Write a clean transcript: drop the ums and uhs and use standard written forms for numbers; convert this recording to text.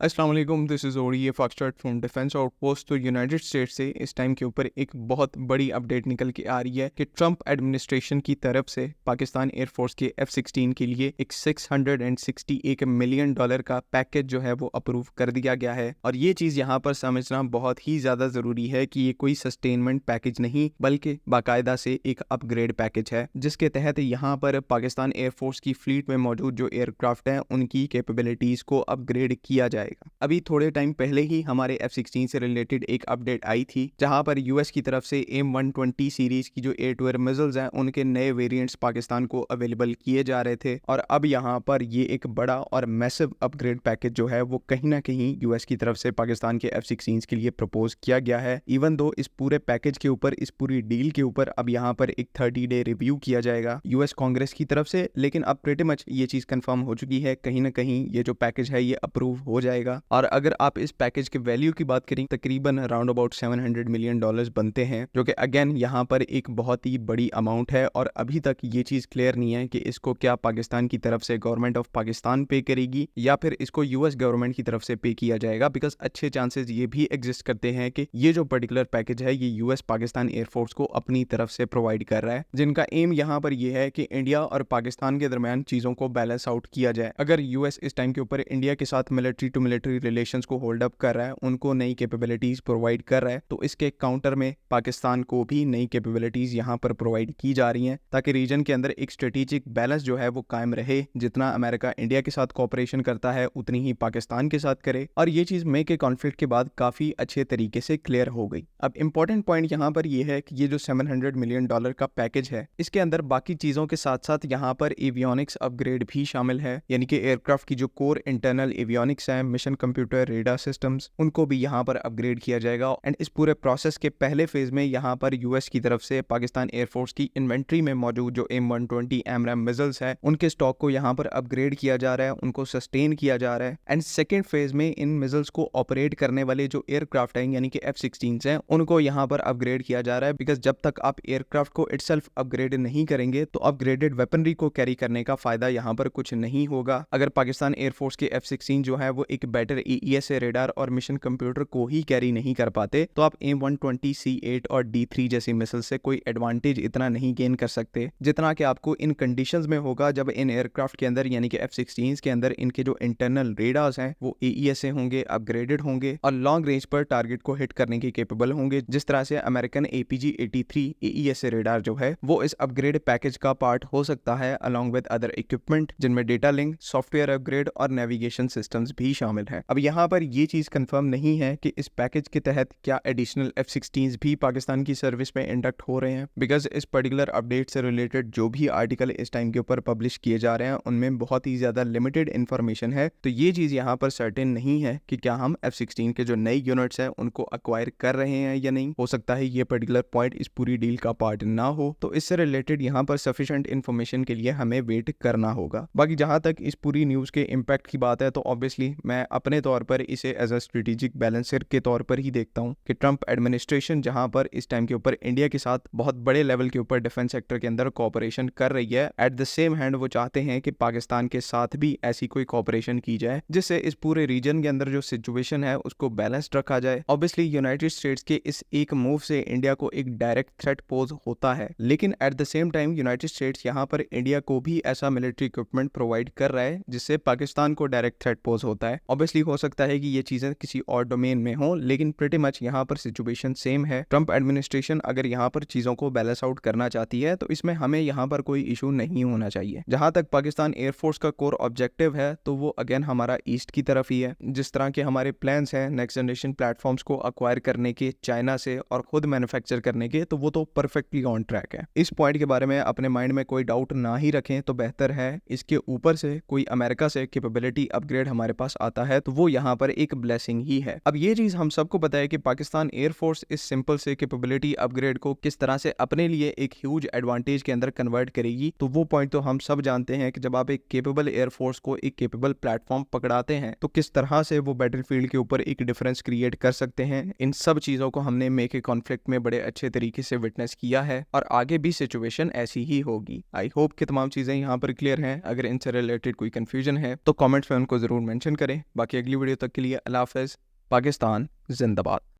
अस्सलाम वालेकुम, this is OD foxtrot from defence outpost. तो यूनाइटेड स्टेट्स से इस टाइम के ऊपर एक बहुत बड़ी अपडेट निकल के आ रही है कि ट्रंप एडमिनिस्ट्रेशन की तरफ से पाकिस्तान एयरफोर्स के F-16 के लिए एक $661 मिलियन का पैकेज जो है वो अप्रूव कर दिया गया है। और ये चीज़ यहाँ पर समझना बहुत ही ज़्यादा ज़रूरी है कि ये कोई सस्टेनमेंट पैकेज नहीं बल्कि बाकायदा से एक अपग्रेड पैकेज है, जिसके तहत यहाँ पर पाकिस्तान एयरफोर्स की फ्लीट में मौजूद जो एयरक्राफ्ट हैं उनकी कैपेबिलिटीज़ को अपग्रेड किया जाएगा। अभी थोड़े टाइम पहले ही हमारे F-16 से रिलेटेड एक अपडेट आई थी, जहां पर यूएस की तरफ से AIM-120 सीरीज की जो एयर टू एयर मिसाइल्स हैं उनके नए वेरिएंट्स पाकिस्तान को अवेलेबल किए जा रहे थे। और अब यहां पर ये एक बड़ा और मैसिव अपग्रेड पैकेज जो है वो कहीं ना कहीं यूएस की तरफ से पाकिस्तान के F-16 के लिए प्रपोज किया गया है। इवन दो इस पूरे पैकेज के ऊपर, इस पूरी डील के ऊपर अब यहाँ पर एक 30 डे रिव्यू किया जाएगा यूएस कांग्रेस की तरफ से, लेकिन अब प्रीटी मच ये चीज कंफर्म हो चुकी है, कहीं ना कहीं ये जो पैकेज है ये अप्रूव हो जाएगा। और अगर आप इस पैकेज के वैल्यू की बात करें, तकरीबन अराउंड अबाउट $700 मिलियन बनते हैं, जो कि अगेन यहाँ पर एक बहुत ही बड़ी अमाउंट है। और अभी तक ये चीज क्लियर नहीं है कि इसको क्या पाकिस्तान की तरफ से गवर्नमेंट ऑफ पाकिस्तान पे करेगी या फिर इसको यूएस गवर्नमेंट की तरफ से पे किया जाएगा। बिकॉज अच्छे चांसेस ये भी एग्जिस्ट करते हैं कि ये जो पर्टिकुलर पैकेज है ये यूएस पाकिस्तान एयरफोर्स को अपनी तरफ से प्रोवाइड कर रहा है, जिनका एम यहाँ पर यह है कि इंडिया और पाकिस्तान के दरमियान चीजों को बैलेंस आउट किया जाए। अगर यूएस इस टाइम के ऊपर इंडिया के साथ मिलिट्री टू मिलिट्री रिलेशंस को होल्ड अप कर रहा है, उनको नई कैपेबिलिटीज प्रोवाइड कर रहा है, तो इसके काउंटर में पाकिस्तान को भी नई कैपेबिलिटीज यहाँ पर प्रोवाइड की जा रही हैं, ताकि रीजन के अंदर एक स्ट्रेटेजिक बैलेंस जो है वो कायम रहे। जितना अमेरिका इंडिया के साथ कोऑपरेशन करता है उतनी ही पाकिस्तान के साथ करे। और ये चीज मे के कॉन्फ्लिक्ट के बाद काफी अच्छे तरीके से क्लियर हो गई। अब इंपॉर्टेंट पॉइंट यहाँ पर यह है कि ये जो $700 मिलियन का पैकेज है, इसके अंदर बाकी चीजों के साथ साथ यहाँ पर एवियोनिक्स अपग्रेड भी शामिल है, यानी कि एयरक्राफ्ट की जो कोर इंटरनल एवियोनिक्स है, मिशन कंप्यूटर, रेडार सिस्टम्स, उनको भी यहाँ पर अपग्रेड किया जाएगा। एंड इस पूरे प्रोसेस के पहले फेज में यहाँ पर यूएस की तरफ से पाकिस्तान एयरफोर्स की इन्वेंट्री में मौजूद जो AIM-120 AMRAAM मिसाइल्स है उनके स्टॉक को यहाँ पर अपग्रेड किया जा रहा है, उनको सस्टेन किया जा रहा है। एंड सेकेंड फेज में इन मिसाइल्स को ऑपरेट करने वाले जो एयरक्राफ्ट हैं यानी कि F-16 हैं उनको यहाँ पर अपग्रेड किया जा रहा है। बिकॉज जब तक आप एयरक्राफ्ट को इटसेल्फ अपग्रेड नहीं करेंगे तो अपग्रेडेड वेपनरी को कैरी करने का फायदा यहाँ पर कुछ नहीं होगा। अगर पाकिस्तान एयरफोर्स के F-16 जो है वो एक बेटर EESA रेडार और मिशन कंप्यूटर को ही कैरी नहीं कर पाते, तो आप AIM-120 C8 और D3 जैसी मिसाइल से कोई एडवांटेज इतना नहीं गेन कर सकते जितना कि आपको इन कंडीशंस में होगा जब इन एयरक्राफ्ट के अंदर यानी कि F-16 के अंदर इनके जो इंटरनल रेडार्स हैं वो EESA होंगे, अपग्रेडेड होंगे और लॉन्ग रेंज पर टारगेट को हिट करने के केपेबल होंगे। जिस तरह से अमेरिकन APG-83 EESA रेडार जो है वो इस अपग्रेड पैकेज का पार्ट हो सकता है, अलॉन्ग विद अदर इक्विपमेंट जिनमें डेटा लिंक, सॉफ्टवेयर अपग्रेड और नेविगेशन सिस्टम्स भी शामिल है। अब यहाँ पर ये चीज कंफर्म नहीं है कि इस पैकेज के तहत क्या एडिशनल F-16 भी पाकिस्तान की सर्विस में इंडक्ट हो रहे हैं। बिकॉज इस पर्टिकुलर अपडेट से रिलेटेड जो भी आर्टिकल इस टाइम के ऊपर पब्लिश किए जा रहे हैं उनमें बहुत ही ज्यादा लिमिटेड इंफॉर्मेशन है, तो ये चीज यहाँ पर सर्टेन नहीं है कि क्या हम F-16 के जो नए यूनिट्स हैं उनको अक्वायर कर रहे हैं या नहीं। हो सकता है ये पर्टिकुलर पॉइंट इस पूरी डील का पार्ट ना हो, तो इससे रिलेटेड यहाँ पर सफिशिएंट इंफॉर्मेशन के लिए हमें वेट करना होगा। बाकी जहां तक इस पूरी न्यूज के इम्पैक्ट की बात है तो ऑब्वियसली मैं अपने तौर पर इसे एज अ स्ट्रेटेजिक बैलेंसर के तौर पर ही देखता हूं कि ट्रंप एडमिनिस्ट्रेशन जहां पर इस टाइम के ऊपर इंडिया के साथ बहुत बड़े लेवल के ऊपर डिफेंस सेक्टर के अंदर कोऑपरेशन कर रही है, एट द सेम हैंड वो चाहते हैं कि पाकिस्तान के साथ भी ऐसी कोई कोऑपरेशन की जाए जिससे इस पूरे रीजन के अंदर जो सिचुएशन है उसको बैलेंस्ड रखा जाए। ऑब्वियसली यूनाइटेड स्टेट्स के इस एक मूव से इंडिया को एक डायरेक्ट थ्रेट पोज होता है, लेकिन at the same time United states यहाँ पर इंडिया को भी ऐसा मिलिट्री इक्विपमेंट प्रोवाइड कर रहा है जिससे पाकिस्तान को डायरेक्ट थ्रेट पोज होता है। ऑब्वियसली हो सकता है कि ये चीजें किसी और डोमेन में हो, लेकिन प्रीटी मच यहाँ पर सिचुएशन सेम है। ट्रंप एडमिनिस्ट्रेशन अगर यहाँ पर चीजों को बैलेंस आउट करना चाहती है तो इसमें हमें यहाँ पर कोई इशू नहीं होना चाहिए। जहां तक पाकिस्तान एयरफोर्स का कोर ऑब्जेक्टिव है तो वो अगेन हमारा ईस्ट की तरफ ही है। जिस तरह के हमारे प्लान्स हैं नेक्स्ट जनरेशन प्लेटफॉर्म्स को अक्वायर करने के चाइना से और खुद मैन्युफैक्चर करने के, तो वो तो परफेक्टली ऑन ट्रैक है। इस पॉइंट के बारे में अपने माइंड में कोई डाउट ना ही रखें तो बेहतर है। इसके ऊपर से कोई अमेरिका से कैपेबिलिटी अपग्रेड हमारे पास आता है तो वो यहाँ पर एक ब्लेसिंग ही है। अब ये चीज हम सबको पता है कि पाकिस्तान एयरफोर्स इस सिंपल से कैपेबिलिटी अपग्रेड को किस तरह से अपने लिए एक ह्यूज एडवांटेज के अंदर कन्वर्ट करेगी, तो वो पॉइंट तो हम सब जानते हैं कि जब आप एक केपेबल एयरफोर्स को एक केपेबल प्लेटफॉर्म पकड़ाते हैं तो किस तरह से वो बैटलफील्ड के ऊपर एक डिफरेंस क्रिएट कर सकते हैं। इन सब चीजों को हमने मे के कॉन्फ्लिक्ट में बड़े अच्छे तरीके से विटनेस किया है और आगे भी सिचुएशन ऐसी ही होगी। आई होप कि तमाम चीजें यहाँ पर क्लियर हैं। अगर इनसे रिलेटेड कोई कंफ्यूजन है तो कमेंट्स में उनको जरूर मेंशन करें। बाकी अगली वीडियो तक के लिए अल्लाह हाफ़िज़। पाकिस्तान जिंदाबाद।